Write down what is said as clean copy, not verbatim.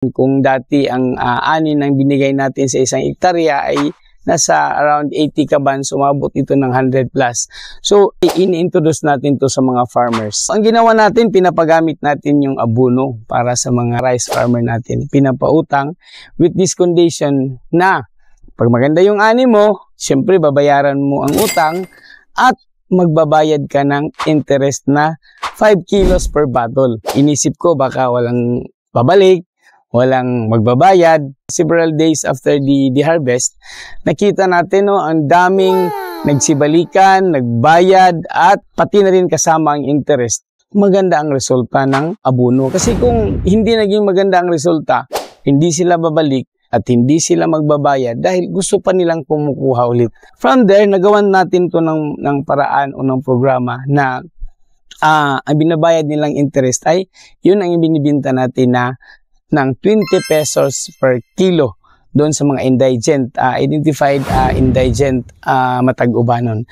Kung dati ang ani ng binigay natin sa isang hektarya ay nasa around 80 kaban, sumabot ito ng 100 plus. So, ini-introduce natin to sa mga farmers. Ang ginawa natin, pinapagamit natin yung abono para sa mga rice farmer natin. Pinapautang with this condition na pag maganda yung ani mo, syempre babayaran mo ang utang at magbabayad ka ng interest na 5 kilos per bottle. Inisip ko baka walang babalik, walang magbabayad. Several days after the harvest, nakita natin ang daming nagsibalikan, nagbayad, at pati na rin kasama ang interest. Maganda ang resulta ng abono. Kasi kung hindi naging maganda ang resulta, hindi sila babalik at hindi sila magbabayad dahil gusto pa nilang kumukuha ulit. From there, nagawan natin to ng paraan o ng programa na ang binabayad nilang interest ay yun ang binibinta natin na ng 20 pesos per kilo doon sa mga indigent, identified indigent matag-ubanon.